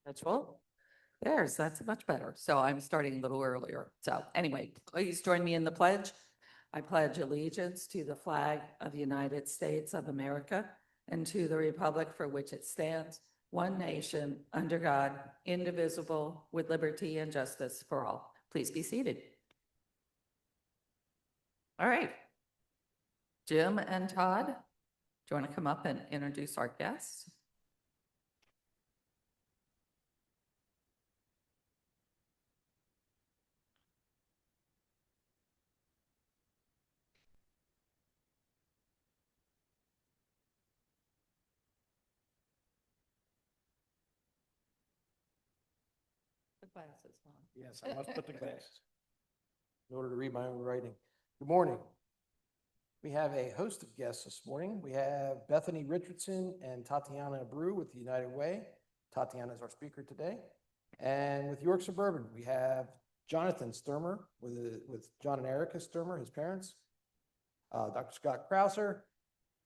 Schedule. That's much better. So I'm starting a little earlier. So anyway, please join me in the pledge. I pledge allegiance to the flag of the United States of America and to the republic for which it stands, one nation, under God, indivisible, with liberty and justice for all. Please be seated. All right. Jim and Todd, do you want to come up and introduce our guests? The glasses on. Yes, I must put the glasses in order to read my own writing. Good morning. We have a host of guests this morning. We have Bethany Richardson and Tatiana Abreu with the United Way. Tatiana is our speaker today. And with York Suburban, we have Jonathan Sturmer with John and Erica Sturmer, his parents. Dr. Scott Krauser,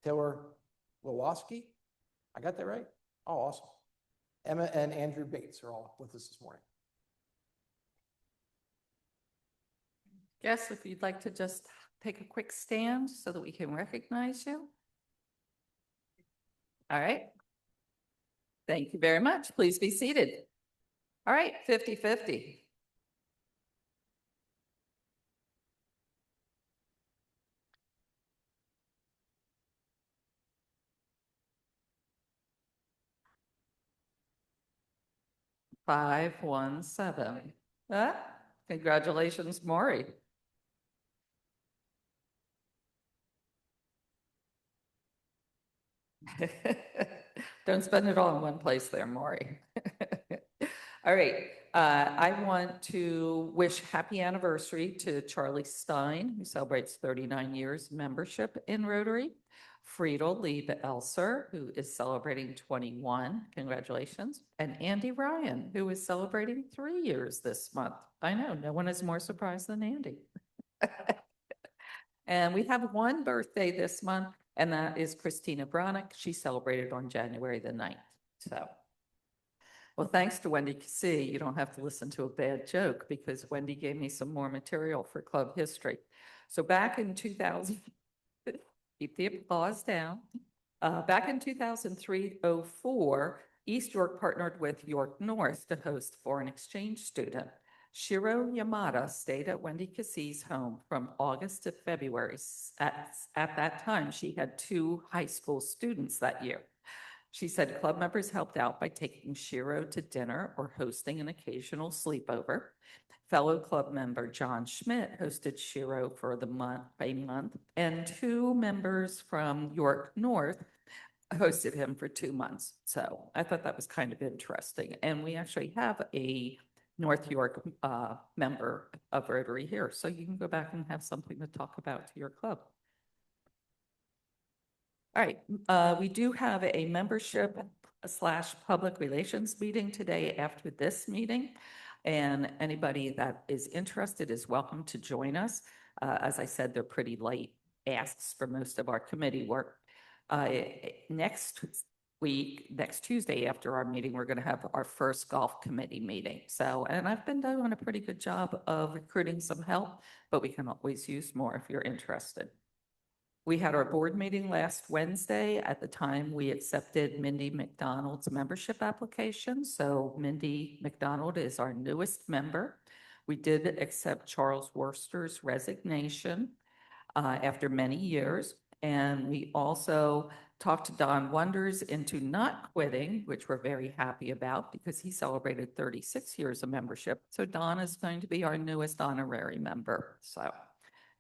Taylor Lewoski. I got that right? Oh, awesome. Emma and Andrew Bates are all with us this morning. Yes, if you'd like to just take a quick stand so that we can recognize you. All right. Thank you very much. Please be seated. All right, 50-50. Five, 1, 7. Congratulations, Maury. Don't spend it all in one place there, Maury. All right. I want to wish happy anniversary to Charlie Stein, who celebrates 39 years membership in Rotary. Friedel Lieb Elser, who is celebrating 21. Congratulations. And Andy Ryan, who is celebrating 3 years this month. I know, no one is more surprised than Andy. And we have one birthday this month, and that is Christina Bronick. She celebrated on January the 9th. So, well, thanks to Wendy C. You don't have to listen to a bad joke because Wendy gave me some more material for club history. So back in 2000, keep the applause down. Back in 2003-04, East York partnered with York North to host a foreign exchange student. Shiro Yamada stayed at Wendy Cassie's home from August to February. At that time, she had 2 high school students that year. She said club members helped out by taking Shiro to dinner or hosting an occasional sleepover. Fellow club member John Schmidt hosted Shiro for a month, and 2 members from York North hosted him for 2 months. So I thought that was kind of interesting. And we actually have a North York member of Rotary here. So you can go back and have something to talk about to your club. All right, we do have a membership / public relations meeting today after this meeting. And anybody that is interested is welcome to join us. As I said, they're pretty light asks for most of our committee work. Next Tuesday after our meeting, we're going to have our first golf committee meeting. So, and I've been doing a pretty good job of recruiting some help, but we can always use more if you're interested. We had our board meeting last Wednesday. At the time, we accepted Mindy McDonald's membership application. So Mindy McDonald is our newest member. We did accept Charles Worster's resignation after many years. And we also talked to Don Wonders into not quitting, which we're very happy about because he celebrated 36 years of membership. So Don is going to be our newest honorary member. So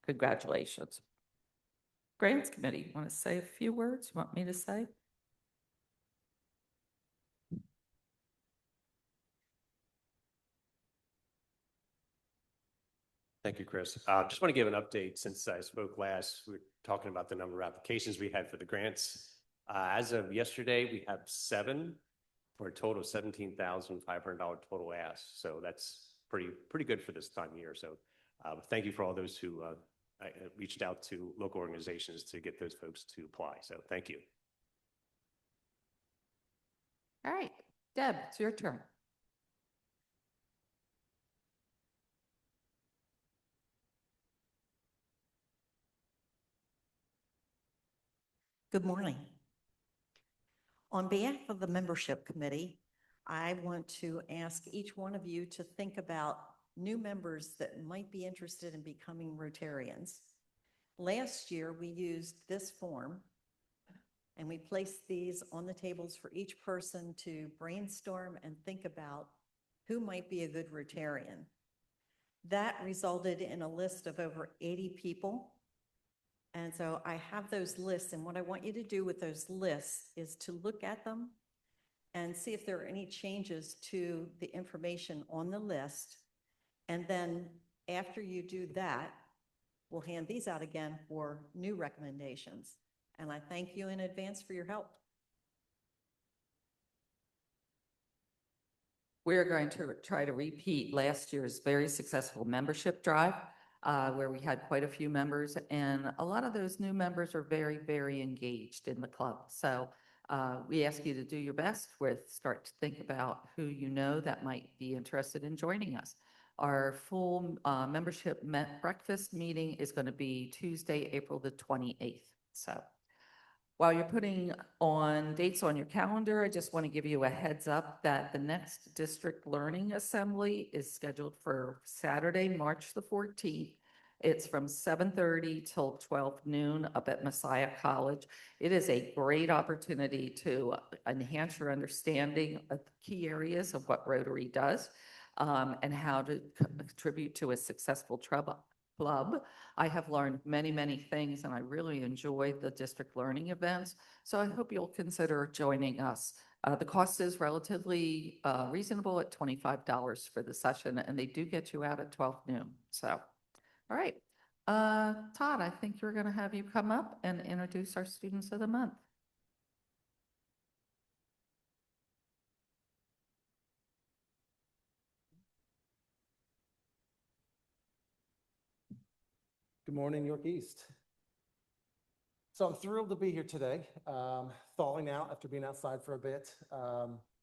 congratulations. Grants Committee, want to say a few words? You want me to say? Thank you, Chris. Just want to give an update since I spoke last. We were talking about the number of applications we had for the grants. As of yesterday, we have 7 for a total of $17,500 total ask. So that's pretty good for this time of year. So thank you for all those who I reached out to local organizations to get those folks to apply. So thank you. All right, Deb, it's your turn. Good morning. On behalf of the membership committee, I want to ask each one of you to think about new members that might be interested in becoming Rotarians. Last year, we used this form and we placed these on the tables for each person to brainstorm and think about who might be a good Rotarian. That resulted in a list of over 80 people. And so I have those lists, and what I want you to do with those lists is to look at them and see if there are any changes to the information on the list. And then after you do that, we'll hand these out again for new recommendations. And I thank you in advance for your help. We're going to try to repeat last year's very successful membership drive, where we had quite a few members, and a lot of those new members are very, very engaged in the club. So we ask you to do your best start to think about who you know that might be interested in joining us. Our full membership breakfast meeting is going to be Tuesday, April the 28th. So while you're putting on dates on your calendar, I just want to give you a heads up that the next district learning assembly is scheduled for Saturday, March the 14th. It's from 7:30 till 12 noon up at Messiah College. It is a great opportunity to enhance your understanding of the key areas of what Rotary does and how to contribute to a successful club. I have learned many, many things, and I really enjoy the district learning events. So I hope you'll consider joining us. The cost is relatively reasonable at $25 for the session, and they do get you out at 12 noon. So, all right. Todd, I think we're going to have you come up and introduce our students of the month. Good morning, York East. So I'm thrilled to be here today, thawing out after being outside for a bit.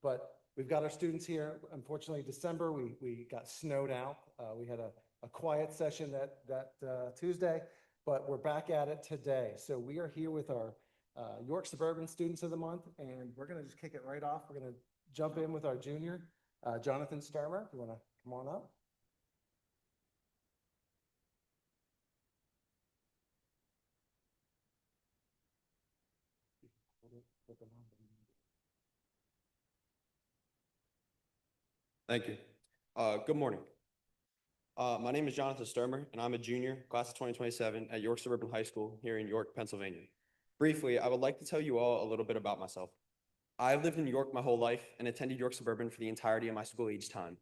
But we've got our students here. Unfortunately, December, we got snowed out. We had a quiet session that Tuesday, but we're back at it today. So we are here with our York Suburban Students of the Month, and we're going to just kick it right off. We're going to jump in with our junior, Jonathan Sturmer. If you want to come on up. Thank you. Good morning. My name is Jonathan Sturmer, and I'm a junior, class of 2027 at York Suburban High School here in York, Pennsylvania. Briefly, I would like to tell you all a little bit about myself. I've lived in York my whole life and attended York Suburban for the entirety of my school age time.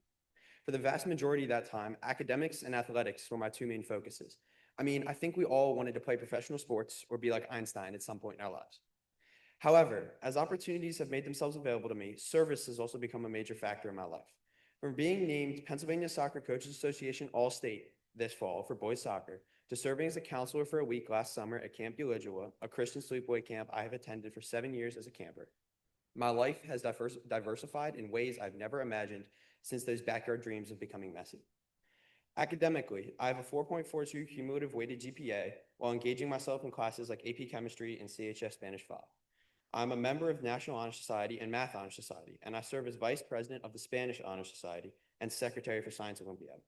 For the vast majority of that time, academics and athletics were my two main focuses. I mean, I think we all wanted to play professional sports or be like Einstein at some point in our lives. However, as opportunities have made themselves available to me, service has also become a major factor in my life. From being named Pennsylvania Soccer Coaches Association All-State this fall for boys soccer, to serving as a counselor for a week last summer at Camp Ulijua, a Christian sleepaway camp I have attended for 7 years as a camper. My life has diversified in ways I've never imagined since those backyard dreams of becoming messy. Academically, I have a 4.42 cumulative weighted GPA while engaging myself in classes like AP Chemistry and CHS Spanish 5. I'm a member of National Honor Society and Math Honor Society, and I serve as Vice President of the Spanish Honor Society and Secretary for Science Olympiad.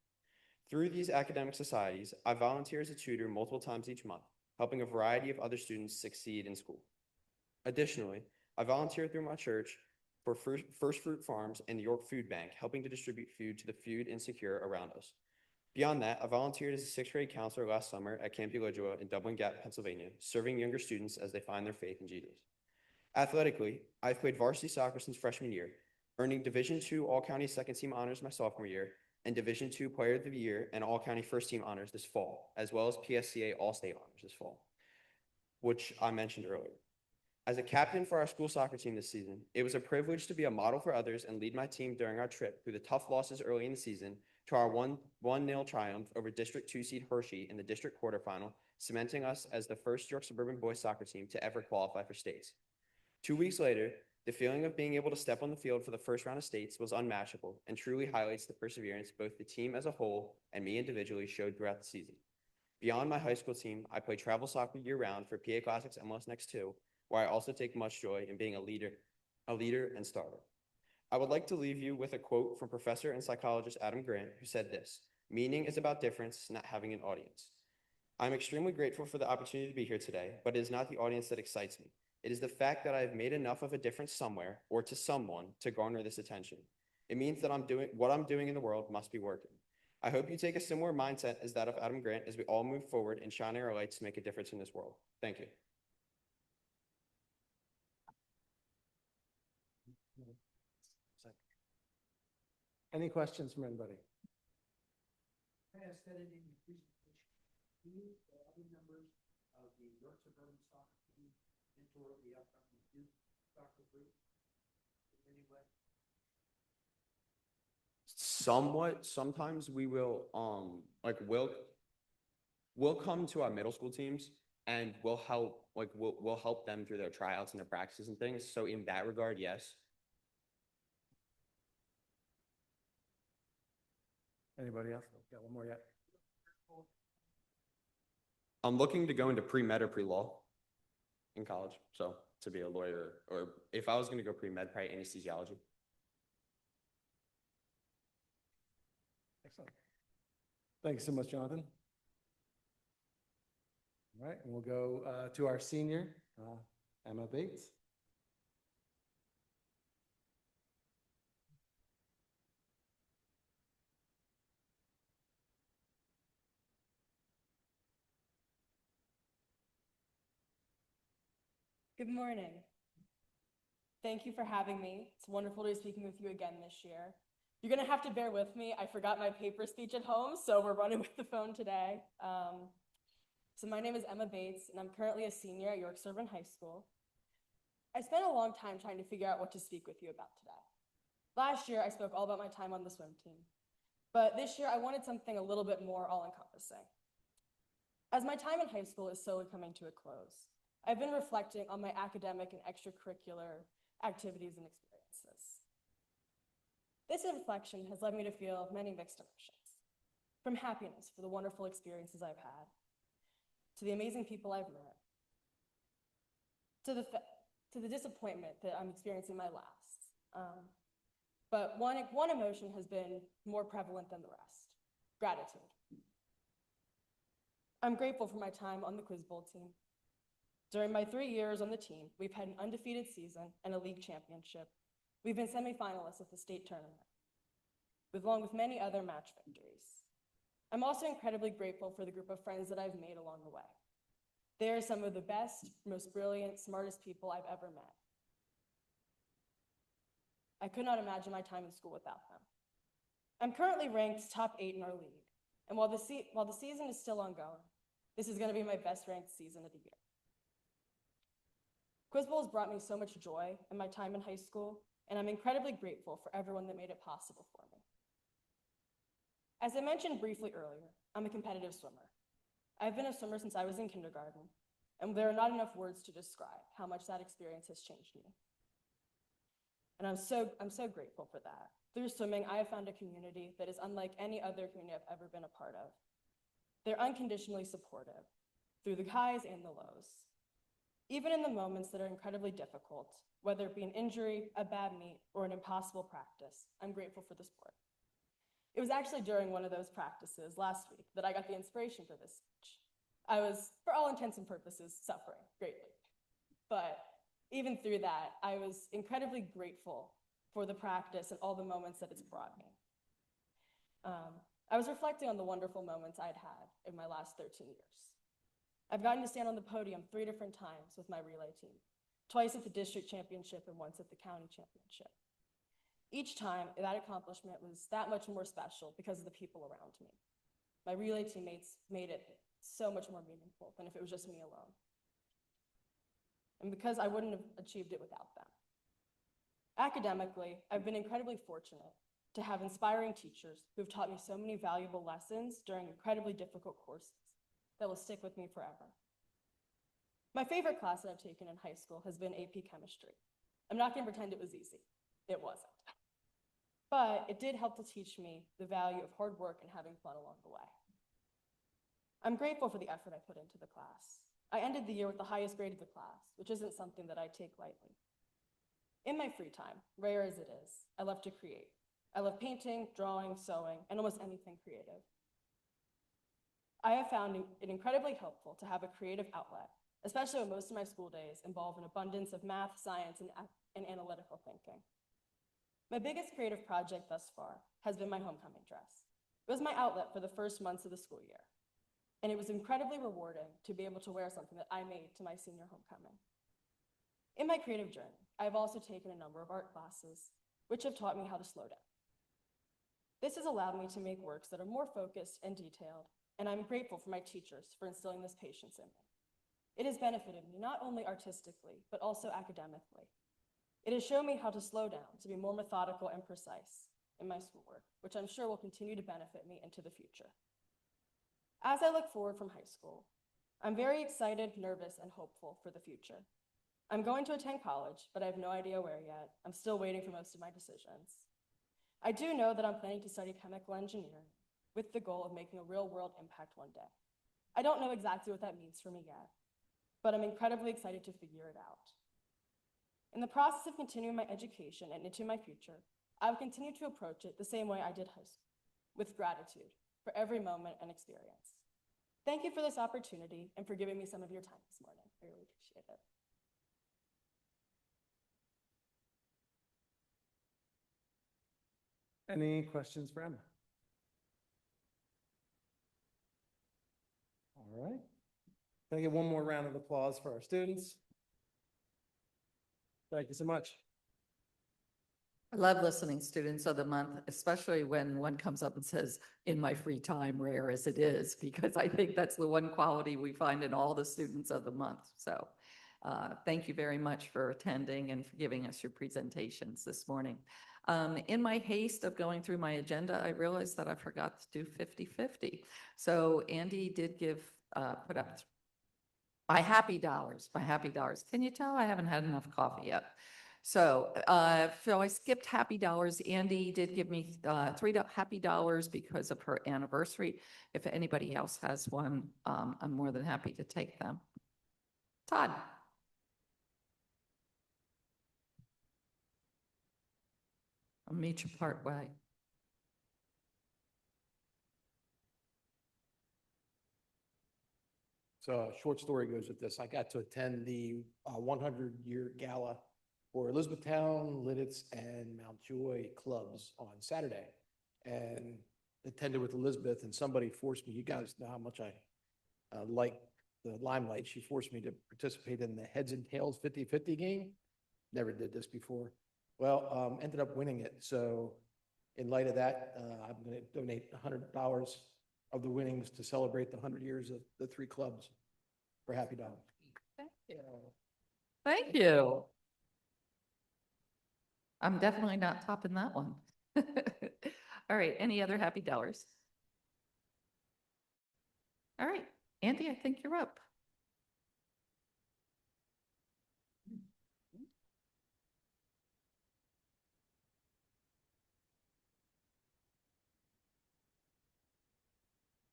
Through these academic societies, I volunteer as a tutor multiple times each month, helping a variety of other students succeed in school. Additionally, I volunteer through my church for First Fruit Farms and the York Food Bank, helping to distribute food to the food insecure around us. Beyond that, I volunteered as a sixth grade counselor last summer at Camp Ulijua in Dublin Gap, Pennsylvania, serving younger students as they find their faith in Jesus. Athletically, I've played varsity soccer since freshman year, earning Division II All-County Second Team honors my sophomore year, and Division II Player of the Year and All-County First Team honors this fall, as well as PSCA All-State honors this fall, which I mentioned earlier. As a captain for our school soccer team this season, it was a privilege to be a model for others and lead my team during our trip through the tough losses early in the season to our 1-0 triumph over District 2 seed Hershey in the district quarterfinal, cementing us as the first York Suburban boys soccer team to ever qualify for states. 2 weeks later, the feeling of being able to step on the field for the first round of states was unmatchable and truly highlights the perseverance both the team as a whole and me individually showed throughout the season. Beyond my high school team, I play travel soccer year-round for PA Classics MLS Next 2, where I also take much joy in being a leader and starter. I would like to leave you with a quote from professor and psychologist Adam Grant, who said this: "Meaning is about difference, not having an audience." I'm extremely grateful for the opportunity to be here today, but it is not the audience that excites me. It is the fact that I have made enough of a difference somewhere or to someone to garner this attention. It means that what I'm doing in the world must be working. I hope you take a similar mindset as that of Adam Grant as we all move forward and shine our lights to make a difference in this world. Thank you. Any questions from anybody? Somewhat, sometimes we will, we'll come to our middle school teams and we'll help them through their tryouts and their practices and things. So in that regard, yes. Anybody else? Got one more yet? I'm looking to go into pre-med or pre-law in college. So to be a lawyer, or if I was going to go pre-med, probably anesthesiology. Excellent. Thanks so much, Jonathan. All right, and we'll go to our senior, Emma Bates. Good morning. Thank you for having me. It's wonderful to be speaking with you again this year. You're gonna have to bear with me. I forgot my paper speech at home, so we're running with the phone today. So my name is Emma Bates, and I'm currently a senior at York Suburban High School. I spent a long time trying to figure out what to speak with you about today. Last year, I spoke all about my time on the swim team, but this year I wanted something a little bit more all-encompassing. As my time in high school is slowly coming to a close, I've been reflecting on my academic and extracurricular activities and experiences. This reflection has led me to feel many mixed emotions, from happiness for the wonderful experiences I've had, to the amazing people I've met, to the disappointment that I'm experiencing my last. But one emotion has been more prevalent than the rest: gratitude. I'm grateful for my time on the Quiz Bowl team. During my 3 years on the team, we've had an undefeated season and a league championship. We've been semifinalists at the state tournament, along with many other match victories. I'm also incredibly grateful for the group of friends that I've made along the way. They are some of the best, most brilliant, smartest people I've ever met. I could not imagine my time in school without them. I'm currently ranked top 8 in our league, and while the season is still ongoing, this is going to be my best ranked season of the year. Quiz Bowl has brought me so much joy in my time in high school, and I'm incredibly grateful for everyone that made it possible for me. As I mentioned briefly earlier, I'm a competitive swimmer. I've been a swimmer since I was in kindergarten, and there are not enough words to describe how much that experience has changed me. And I'm so grateful for that. Through swimming, I have found a community that is unlike any other community I've ever been a part of. They're unconditionally supportive, through the highs and the lows. Even in the moments that are incredibly difficult, whether it be an injury, a bad meet, or an impossible practice, I'm grateful for the sport. It was actually during one of those practices last week that I got the inspiration for this speech. I was, for all intents and purposes, suffering greatly. But even through that, I was incredibly grateful for the practice and all the moments that it's brought me. I was reflecting on the wonderful moments I'd had in my last 13 years. I've gotten to stand on the podium 3 different times with my relay team, twice at the district championship and once at the county championship. Each time, that accomplishment was that much more special because of the people around me. My relay teammates made it so much more meaningful than if it was just me alone. And because I wouldn't have achieved it without them. Academically, I've been incredibly fortunate to have inspiring teachers who have taught me so many valuable lessons during incredibly difficult courses that will stick with me forever. My favorite class that I've taken in high school has been AP Chemistry. I'm not gonna pretend it was easy. It wasn't. But it did help to teach me the value of hard work and having fun along the way. I'm grateful for the effort I put into the class. I ended the year with the highest grade of the class, which isn't something that I take lightly. In my free time, rare as it is, I love to create. I love painting, drawing, sewing, and almost anything creative. I have found it incredibly helpful to have a creative outlet, especially when most of my school days involve an abundance of math, science, and analytical thinking. My biggest creative project thus far has been my homecoming dress. It was my outlet for the first months of the school year, and it was incredibly rewarding to be able to wear something that I made to my senior homecoming. In my creative journey, I have also taken a number of art classes, which have taught me how to slow down. This has allowed me to make works that are more focused and detailed, and I'm grateful for my teachers for instilling this patience in me. It has benefited me not only artistically, but also academically. It has shown me how to slow down, to be more methodical and precise in my schoolwork, which I'm sure will continue to benefit me into the future. As I look forward from high school, I'm very excited, nervous, and hopeful for the future. I'm going to attend college, but I have no idea where yet. I'm still waiting for most of my decisions. I do know that I'm planning to study chemical engineering with the goal of making a real-world impact one day. I don't know exactly what that means for me yet, but I'm incredibly excited to figure it out. In the process of continuing my education and into my future, I will continue to approach it the same way I did high school, with gratitude for every moment and experience. Thank you for this opportunity and for giving me some of your time this morning. I really appreciate it. Any questions for Emma? All right. Can I get one more round of applause for our students? Thank you so much. I love listening Students of the Month, especially when one comes up and says, in my free time, rare as it is, because I think that's the one quality we find in all the Students of the Month. So thank you very much for attending and for giving us your presentations this morning. In my haste of going through my agenda, I realized that I forgot to do 50-50. So Andy did put up my happy dollars, my happy dollars. Can you tell I haven't had enough coffee yet? So I skipped happy dollars. Andy did give me three happy dollars because of her anniversary. If anybody else has one, I'm more than happy to take them. Todd. I'll meet you part way. So a short story goes with this. I got to attend the 100-year gala for Elizabethtown, Lidditz, and Mount Joy clubs on Saturday. And attended with Elizabeth, and somebody forced me, you guys know how much I like the limelight. She forced me to participate in the heads and tails 50-50 game. Never did this before. Well, ended up winning it. So in light of that, I'm going to donate $100 of the winnings to celebrate the 100 years of the three clubs for Happy Dollar. Thank you. Thank you. I'm definitely not topping that one. All right, any other happy dollars? All right, Andy, I think you're up.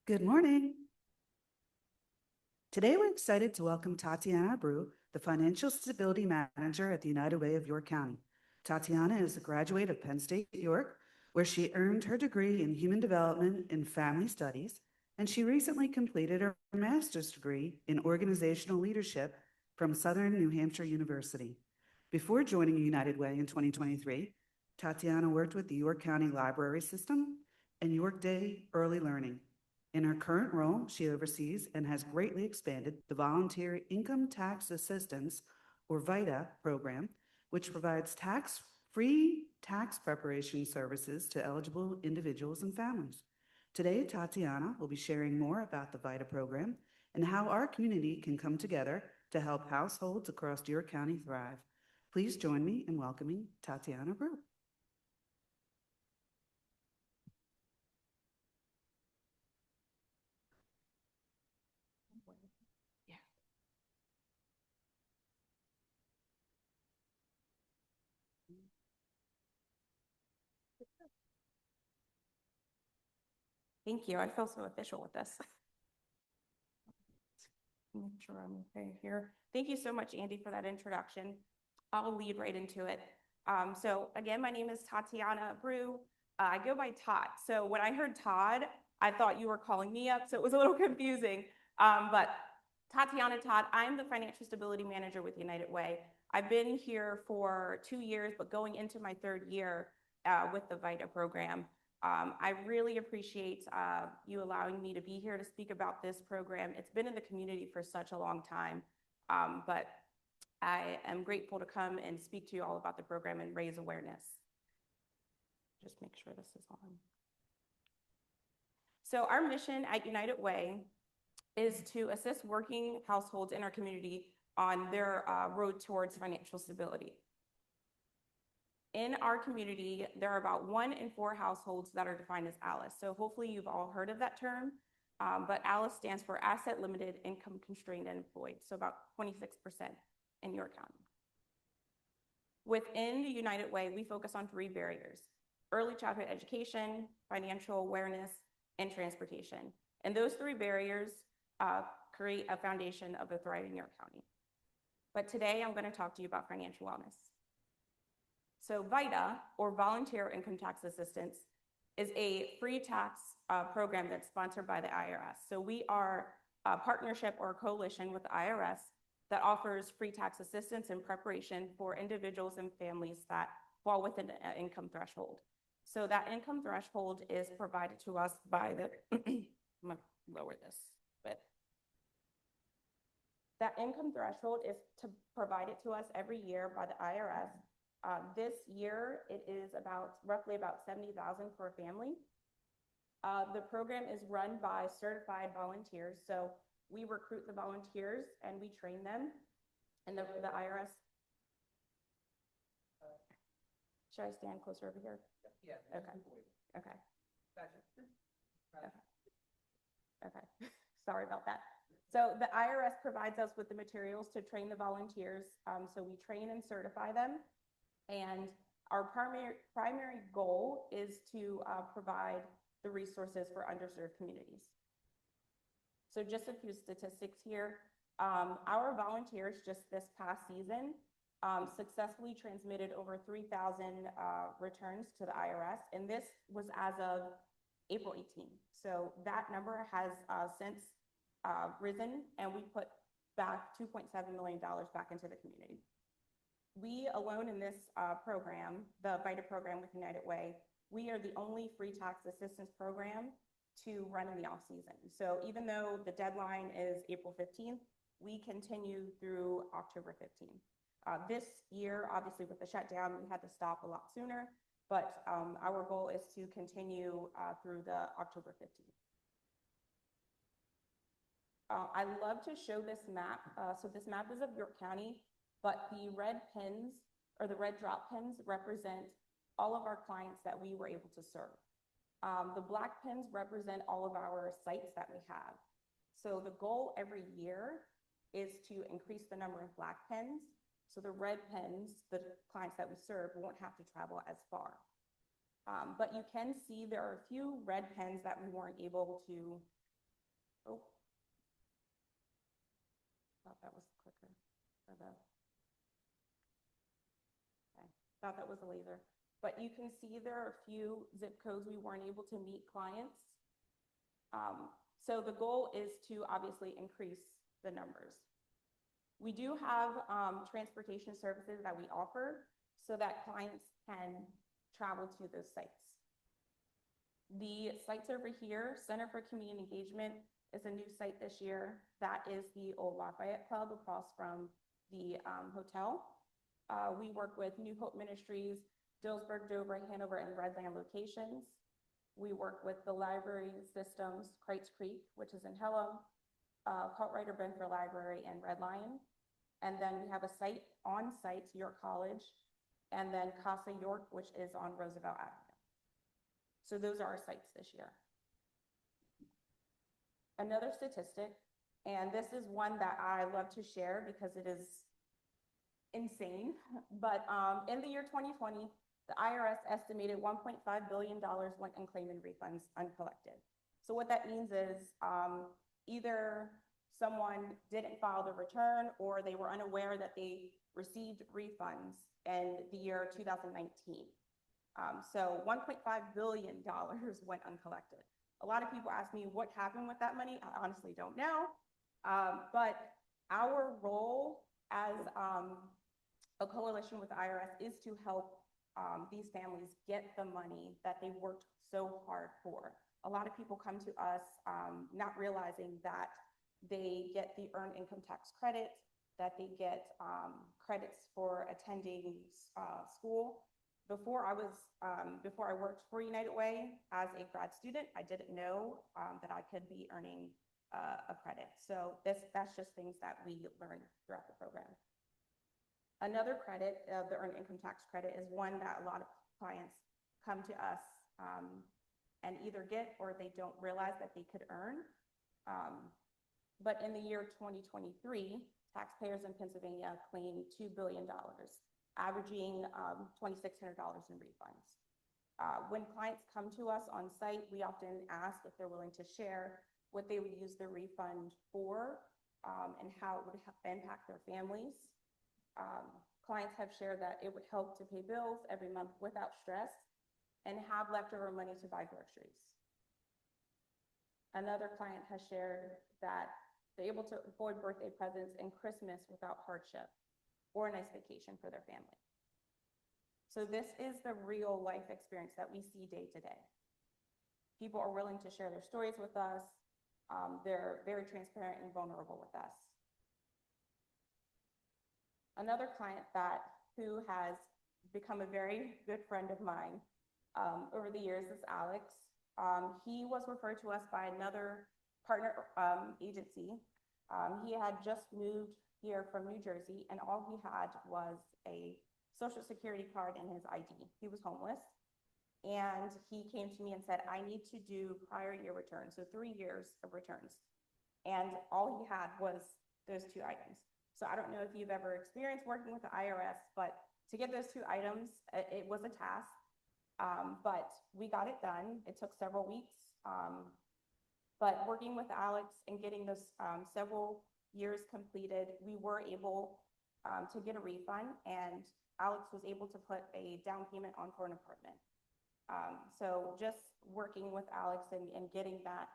Good morning. Today, we're excited to welcome Tatiana Abreu, the Financial Stability Manager at the United Way of York County. Tatiana is a graduate of Penn State, York, where she earned her degree in Human Development and Family Studies, and she recently completed her master's degree in Organizational Leadership from Southern New Hampshire University. Before joining United Way in 2023, Tatiana worked with the York County Library System and York Day Early Learning. In her current role, she oversees and has greatly expanded the Volunteer Income Tax Assistance, or VITA, program, which provides tax-free tax preparation services to eligible individuals and families. Today, Tatiana will be sharing more about the VITA program and how our community can come together to help households across York County thrive. Please join me in welcoming Tatiana Abreu. Thank you. I feel so official with this. Make sure I'm okay here. Thank you so much, Andy, for that introduction. I'll lead right into it. So again, my name is Tatiana Brew. I go by Todd. So when I heard Todd, I thought you were calling me up, so it was a little confusing. But Tatiana Todd, I'm the Financial Stability Manager with United Way. I've been here for 2 years, but going into my 3rd year with the VITA program. I really appreciate you allowing me to be here to speak about this program. It's been in the community for such a long time, but I am grateful to come and speak to you all about the program and raise awareness. Just make sure this is on. So our mission at United Way is to assist working households in our community on their road towards financial stability. In our community, there are about 1 in 4 households that are defined as ALICE. So hopefully you've all heard of that term, but ALICE stands for Asset Limited, Income Constrained, and Employed, so about 26% in your county. Within the United Way, we focus on 3 barriers: early childhood education, financial awareness, and transportation. And those 3 barriers create a foundation of a thriving York County. But today I'm going to talk to you about financial wellness. So VITA, or Volunteer Income Tax Assistance, is a free tax program that's sponsored by the IRS. So we are a partnership or a coalition with the IRS that offers free tax assistance in preparation for individuals and families that fall within an income threshold. So that income threshold is provided to us by the, I'm gonna lower this, but that income threshold is provided to us every year by the IRS. This year, it is roughly about $70,000 for a family. The program is run by certified volunteers. So we recruit the volunteers and we train them. And the IRS, should I stand closer over here? Yeah. Okay. Okay. Okay. Sorry about that. So the IRS provides us with the materials to train the volunteers. So we train and certify them. And our primary goal is to provide the resources for underserved communities. So just a few statistics here. Our volunteers just this past season successfully transmitted over 3,000 returns to the IRS, and this was as of April 18th. So that number has since risen, and we put back $2.7 million back into the community. We alone in this program, the VITA program with United Way, we are the only free tax assistance program to run in the off season. So even though the deadline is April 15th, we continue through October 15th. This year, obviously with the shutdown, we had to stop a lot sooner, but our goal is to continue through the October 15th. I love to show this map. So this map is of York County, but the red pins or the red drop pins represent all of our clients that we were able to serve. The black pins represent all of our sites that we have. So the goal every year is to increase the number of black pins. So the red pins, the clients that we serve, won't have to travel as far. But you can see there are a few red pins that we weren't able to, thought that was clicker. Thought that was a laser. But you can see there are a few zip codes we weren't able to meet clients. So the goal is to obviously increase the numbers. We do have transportation services that we offer so that clients can travel to those sites. The sites over here, Center for Community Engagement, is a new site this year. That is the old Lafayette Club across from the hotel. We work with New Hope Ministries, Dillsburg, Dover, Hanover, and Redland locations. We work with the library systems, Crites Creek, which is in Hello, Cartwright Benfer Library, and Red Lion. And then we have a site on site, York College, and then Casa York, which is on Roosevelt Avenue. So those are our sites this year. Another statistic, and this is one that I love to share because it is insane, but in the year 2020, the IRS estimated $1.5 billion went unclaimed in refunds uncollected. So what that means is either someone didn't file the return or they were unaware that they received refunds in the year 2019. So $1.5 billion went uncollected. A lot of people ask me what happened with that money. I honestly don't know. But our role as a coalition with the IRS is to help these families get the money that they worked so hard for. A lot of people come to us not realizing that they get the earned income tax credit, that they get credits for attending school. Before I worked for United Way as a grad student, I didn't know that I could be earning a credit. So that's just things that we learned throughout the program. Another credit, the earned income tax credit, is one that a lot of clients come to us and either get or they don't realize that they could earn. But in the year 2023, taxpayers in Pennsylvania claimed $2 billion, averaging $2,600 in refunds. When clients come to us on site, we often ask if they're willing to share what they would use their refund for and how it would impact their families. Clients have shared that it would help to pay bills every month without stress and have leftover money to buy groceries. Another client has shared that they're able to afford birthday presents and Christmas without hardship or a nice vacation for their family. So this is the real life experience that we see day to day. People are willing to share their stories with us. They're very transparent and vulnerable with us. Another client who has become a very good friend of mine over the years is Alex. He was referred to us by another partner agency. He had just moved here from New Jersey, and all he had was a Social Security card and his ID. He was homeless, and he came to me and said, I need to do prior year returns, so 3 years of returns. And all he had was those 2 items. So I don't know if you've ever experienced working with the IRS, but to get those 2 items, it was a task. But we got it done. It took several weeks. But working with Alex and getting those several years completed, we were able to get a refund, and Alex was able to put a down payment on for an apartment. So just working with Alex and getting that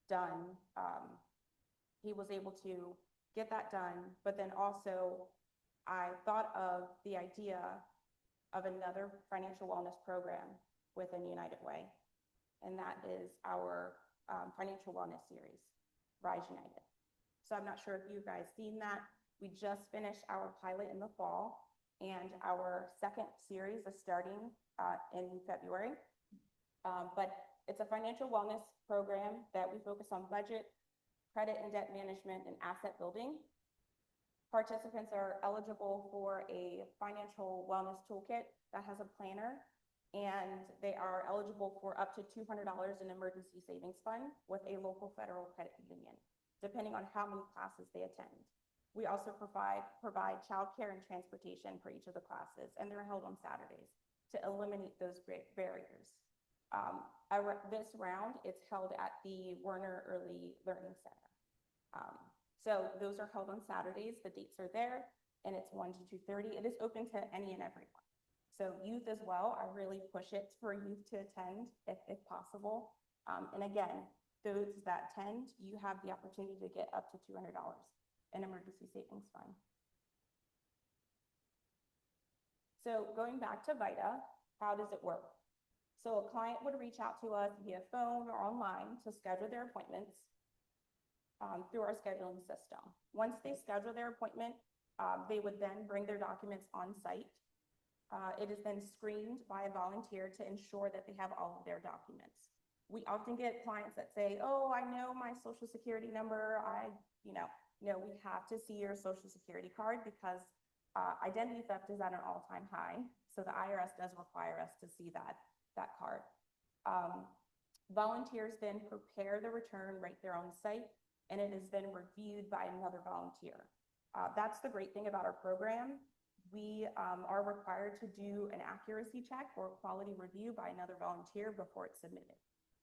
done, he was able to get that done. But then also I thought of the idea of another financial wellness program within United Way, and that is our financial wellness series, Rise United. So I'm not sure if you guys seen that. We just finished our pilot in the fall, and our second series is starting in February. But it's a financial wellness program that we focus on budget, credit and debt management, and asset building. Participants are eligible for a financial wellness toolkit that has a planner, and they are eligible for up to $200 in emergency savings fund with a local federal credit union, depending on how many classes they attend. We also provide childcare and transportation for each of the classes, and they're held on Saturdays to eliminate those barriers. This round, it's held at the Werner Early Learning Center. So those are held on Saturdays. The dates are there, and it's 1 to 2:30. It is open to any and everyone. So youth as well, I really push it for youth to attend if possible. And again, those that attend, you have the opportunity to get up to $200 in emergency savings fund. So going back to VITA, how does it work? So a client would reach out to us via phone or online to schedule their appointments through our scheduling system. Once they schedule their appointment, they would then bring their documents on site. It is then screened by a volunteer to ensure that they have all of their documents. We often get clients that say, oh, I know my Social Security number. No, we have to see your Social Security card because identity theft is at an all-time high. So the IRS does require us to see that card. Volunteers then prepare the return right there on site, and it is then reviewed by another volunteer. That's the great thing about our program. We are required to do an accuracy check or quality review by another volunteer before it's submitted.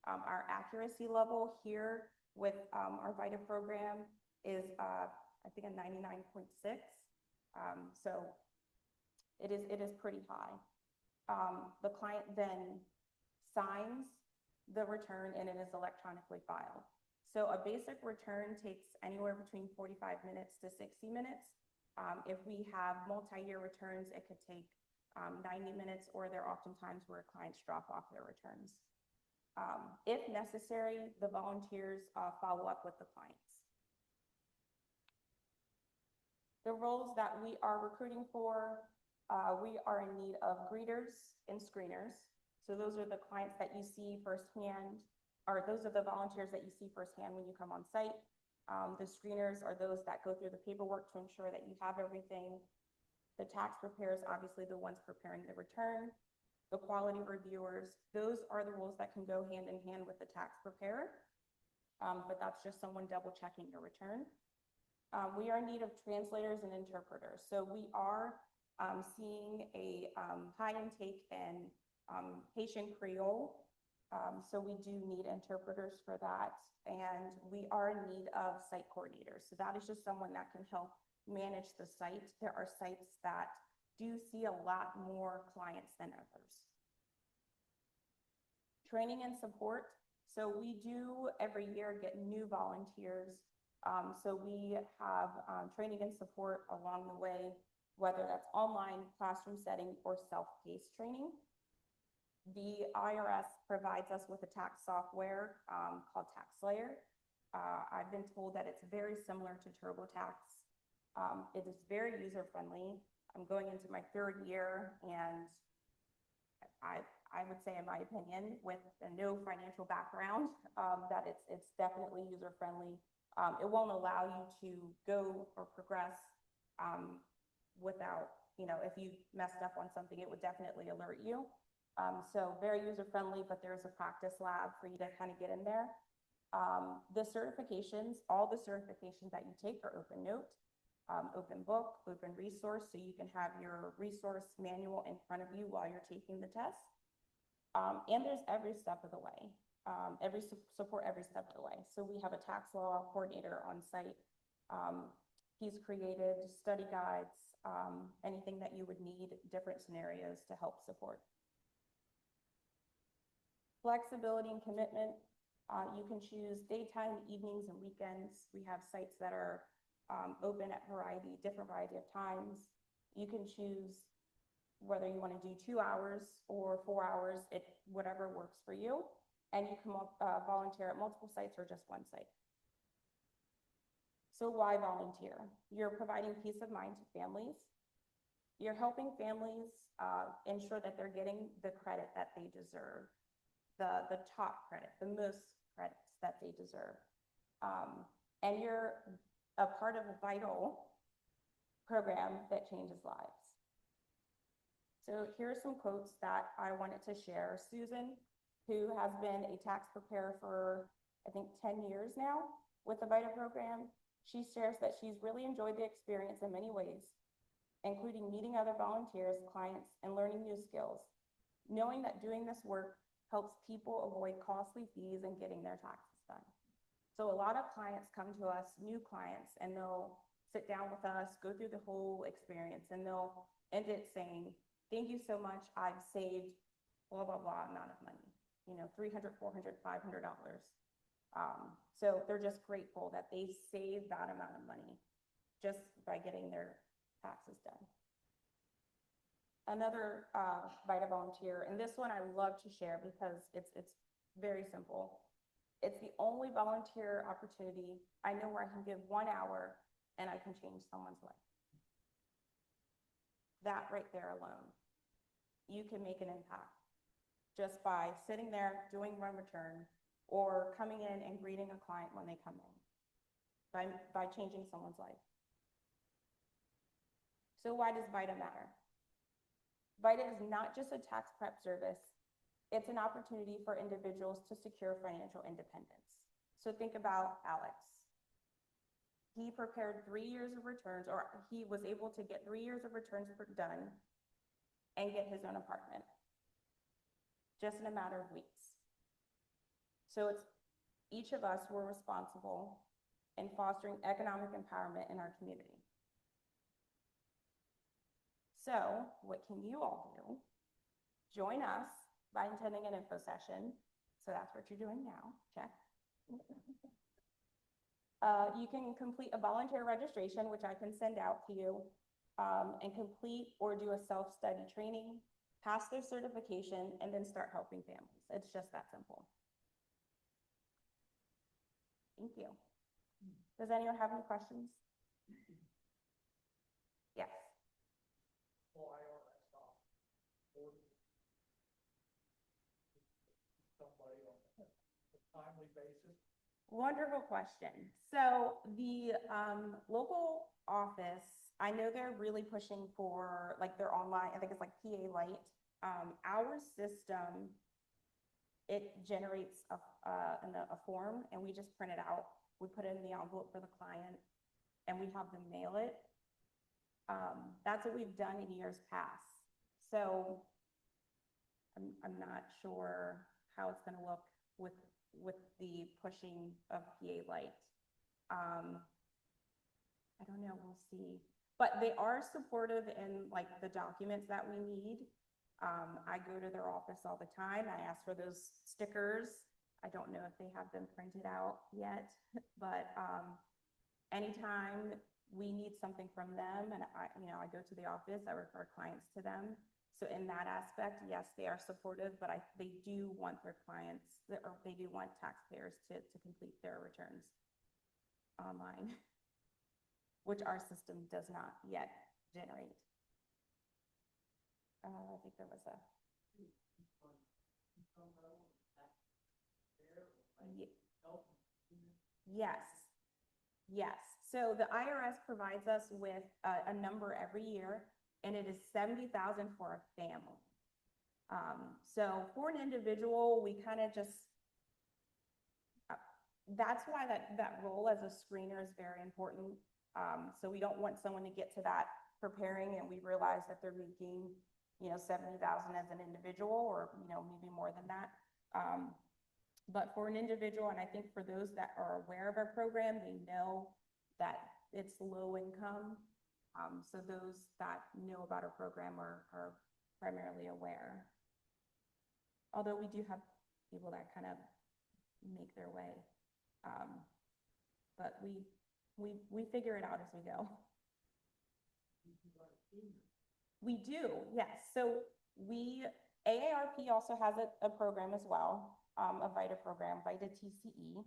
Our accuracy level here with our VITA program is, I think, a 99.6. So it is pretty high. The client then signs the return and it is electronically filed. So a basic return takes anywhere between 45 minutes to 60 minutes. If we have multi-year returns, it could take 90 minutes, or there are often times where clients drop off their returns. If necessary, the volunteers follow up with the clients. The roles that we are recruiting for, we are in need of greeters and screeners. So those are the clients that you see firsthand, or those are the volunteers that you see firsthand when you come on site. The screeners are those that go through the paperwork to ensure that you have everything. The tax preparers, obviously the ones preparing the return. The quality reviewers, those are the roles that can go hand in hand with the tax preparer. But that's just someone double checking your return. We are in need of translators and interpreters. So we are seeing a high intake in Haitian Creole. So we do need interpreters for that. And we are in need of site coordinators. So that is just someone that can help manage the site. There are sites that do see a lot more clients than others. Training and support. So we do every year get new volunteers. So we have training and support along the way, whether that's online, classroom setting, or self-paced training. The IRS provides us with a tax software called TaxSlayer. I've been told that it's very similar to TurboTax. It is very user-friendly. I'm going into my 3rd year, and I would say, in my opinion, with no financial background, that it's definitely user-friendly. It won't allow you to go or progress without, if you messed up on something, it would definitely alert you. So very user-friendly, but there's a practice lab for you to kind of get in there. The certifications, all the certifications that you take are open note, open book, open resource, so you can have your resource manual in front of you while you're taking the test. And there's every step of the way, support every step of the way. So we have a tax law coordinator on site. He's created study guides, anything that you would need, different scenarios to help support. Flexibility and commitment. You can choose daytime, evenings, and weekends. We have sites that are open at different variety of times. You can choose whether you want to do 2 hours or 4 hours, whatever works for you. And you can volunteer at multiple sites or just one site. So why volunteer? You're providing peace of mind to families. You're helping families ensure that they're getting the credit that they deserve, the top credit, the most credits that they deserve. And you're a part of a vital program that changes lives. So here are some quotes that I wanted to share. Susan, who has been a tax preparer for, I think, 10 years now with the VITA program, she shares that she's really enjoyed the experience in many ways, including meeting other volunteers, clients, and learning new skills, knowing that doing this work helps people avoid costly fees and getting their taxes done. So a lot of clients come to us, new clients, and they'll sit down with us, go through the whole experience, and they'll end it saying, thank you so much, I've saved blah, blah, blah amount of money, $300, $400, $500. So they're just grateful that they saved that amount of money just by getting their taxes done. Another VITA volunteer, and this one I love to share because it's very simple. It's the only volunteer opportunity I know where I can give 1 hour and I can change someone's life. That right there alone, you can make an impact just by sitting there doing run return or coming in and greeting a client when they come in by changing someone's life. So why does VITA matter? VITA is not just a tax prep service, it's an opportunity for individuals to secure financial independence. So think about Alex. He prepared 3 years of returns, or he was able to get 3 years of returns done and get his own apartment just in a matter of weeks. So it's each of us were responsible and fostering economic empowerment in our community. So what can you all do? Join us by attending an info session. So that's what you're doing now, check. You can complete a volunteer registration, which I can send out to you, and complete or do a self-study training, pass their certification, and then start helping families. It's just that simple. Thank you. Does anyone have any questions? Yes. Wonderful question. So the local office, I know they're really pushing for like their online, I think it's like PA Lite. Our system, it generates a form and we just print it out. We put it in the envelope for the client and we have them mail it. That's what we've done in years past. So I'm not sure how it's going to look with the pushing of PA Lite. I don't know, we'll see. But they are supportive in like the documents that we need. I go to their office all the time. I ask for those stickers. I don't know if they have them printed out yet, but anytime we need something from them and I go to the office, I refer clients to them. So in that aspect, yes, they are supportive, but they do want their clients, or they do want taxpayers to complete their returns online, which our system does not yet generate. I think there was a. Yes, yes. So the IRS provides us with a number every year, and it is 70,000 for a family. So for an individual, we kind of just, that's why that role as a screener is very important. So we don't want someone to get to that preparing and we realize that they're making, 70,000 as an individual or, maybe more than that. But for an individual, and I think for those that are aware of our program, they know that it's low income. So those that know about our program are primarily aware. Although we do have people that kind of make their way. But we figure it out as we go. We do, yes. So AARP also has a program as well, a VITA program, VITA TCE.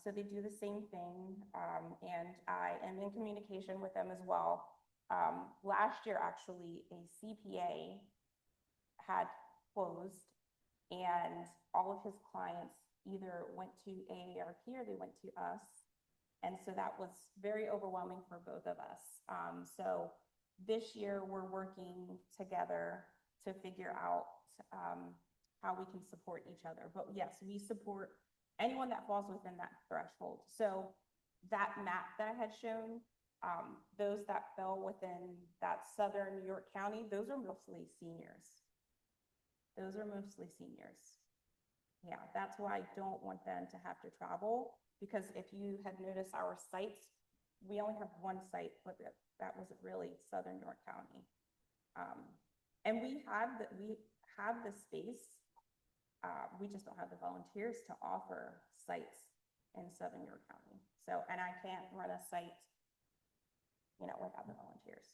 So they do the same thing, and I am in communication with them as well. Last year, actually, a CPA had closed, and all of his clients either went to AARP or they went to us. And so that was very overwhelming for both of us. So this year, we're working together to figure out how we can support each other. But yes, we support anyone that falls within that threshold. So that map that I had shown, those that fell within that southern New York County, those are mostly seniors. Those are mostly seniors. Yeah, that's why I don't want them to have to travel, because if you had noticed our sites, we only have one site, but that was really southern York County. And we have the space. We just don't have the volunteers to offer sites in southern York County. So, and I can't run a site, without the volunteers.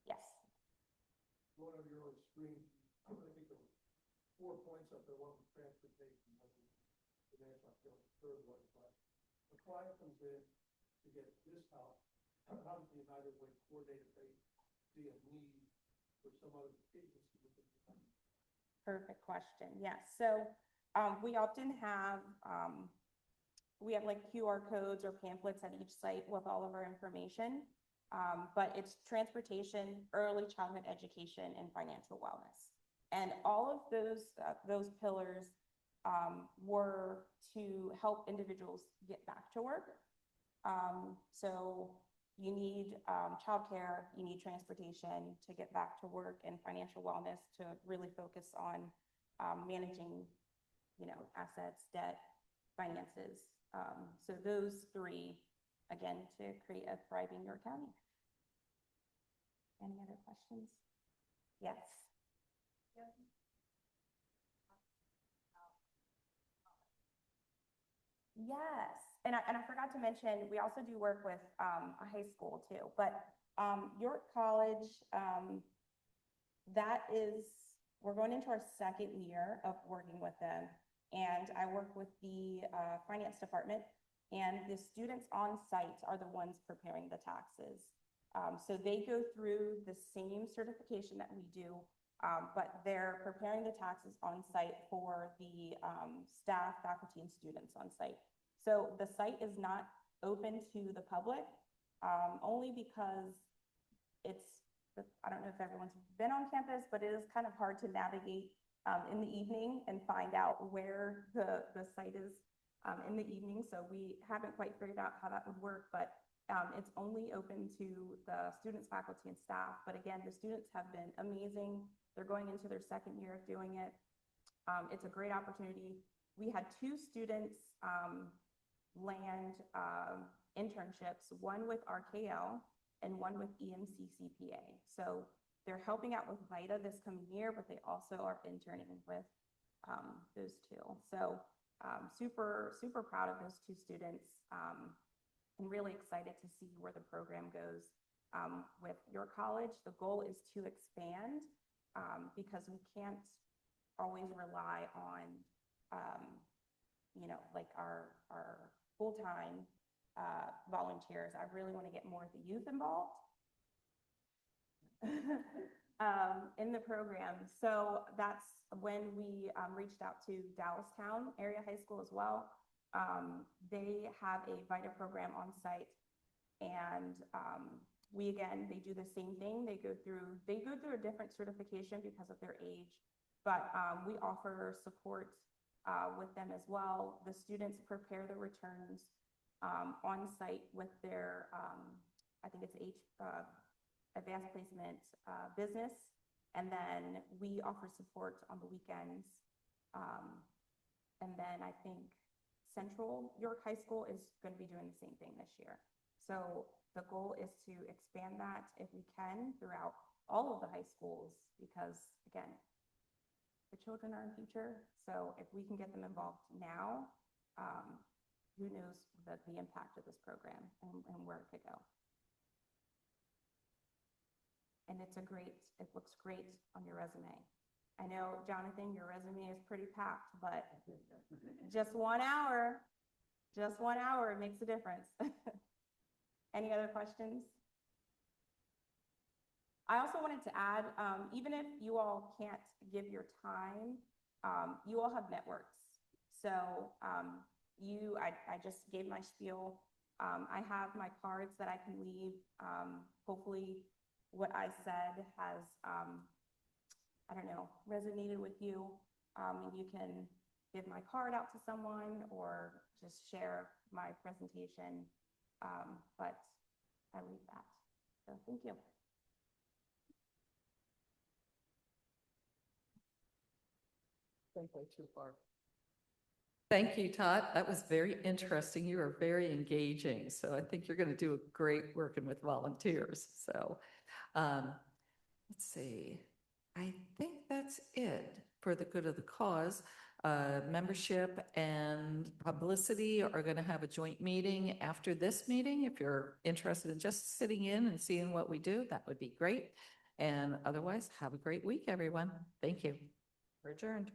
Yes. One of your screens, I think there were 4 points up there. One was transportation, the third one, but the client comes in to get this help. How does the United Way coordinate if they see a need for some other agency within the country? Perfect question. Yes. So we often have like QR codes or pamphlets at each site with all of our information. But it's transportation, early childhood education, and financial wellness. And all of those pillars were to help individuals get back to work. So you need childcare, you need transportation to get back to work, and financial wellness to really focus on managing, assets, debt, finances. So those three, again, to create a thriving York County. Any other questions? Yes. Yes, and I forgot to mention, we also do work with a high school too, but York College, that is, we're going into our second year of working with them. And I work with the finance department, and the students on site are the ones preparing the taxes. So they go through the same certification that we do, but they're preparing the taxes on site for the staff, faculty, and students on site. So the site is not open to the public, only because it's, I don't know if everyone's been on campus, but it is kind of hard to navigate in the evening and find out where the site is in the evening. So we haven't quite figured out how that would work, but it's only open to the students, faculty, and staff. But again, the students have been amazing. They're going into their second year of doing it. It's a great opportunity. We had 2 students land internships, one with RKL and one with EMC CPA. So they're helping out with VITA this coming year, but they also are interning with those 2. So super, super proud of those 2 students, and really excited to see where the program goes with your college. The goal is to expand because we can't always rely on, you know, like our full-time volunteers. I really want to get more of the youth involved in the program. So that's when we reached out to Dallastown Area High School as well. They have a VITA program on site, and they do the same thing. They go through a different certification because of their age, but we offer support with them as well. The students prepare the returns on site with their, I think it's advanced placement business, and then we offer support on the weekends. And then I think Central York High School is going to be doing the same thing this year. So the goal is to expand that if we can throughout all of the high schools, because again, the children are in future. So if we can get them involved now, who knows the impact of this program and where it could go. And it looks great on your resume. I know, Jonathan, your resume is pretty packed, but just 1 hour makes a difference. Any other questions? I also wanted to add, even if you all can't give your time, you all have networks. So I just gave my spiel. I have my cards that I can leave. Hopefully what I said has, I don't know, resonated with you. And you can give my card out to someone or just share my presentation. But I leave that. So thank you. Too far. Thank you, Todd. That was very interesting. You were very engaging. So I think you're going to do a great working with volunteers. So let's see. I think that's it for the good of the cause. Membership and publicity are going to have a joint meeting after this meeting. If you're interested in just sitting in and seeing what we do, that would be great. And otherwise, have a great week, everyone. Thank you. We're adjourned.